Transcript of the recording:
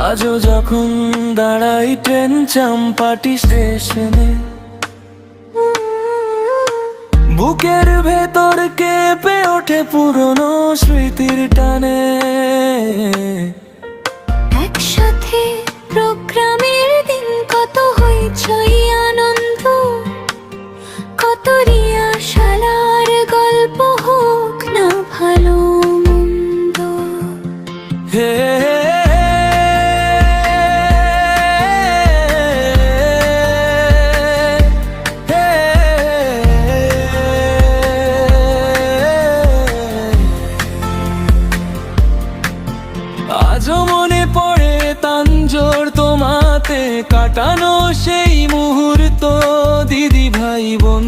আজও যখন দাঁড়াই ট্রেন চাম্পাটি স্টেশনে, বুকের ভেতর কেঁপে ওঠে পুরনো স্মৃতির টানে। একসাথে প্রোগ্রামের দিন কত হইচই আনন্দ, কত রিয়াশালার গল্প হোক না ভালো মন্দ। হে আজও মনে পড়ে তাঞ্জোর তোমাতে কাটানো সেই মুহূর্ত, দিদি ভাই বোন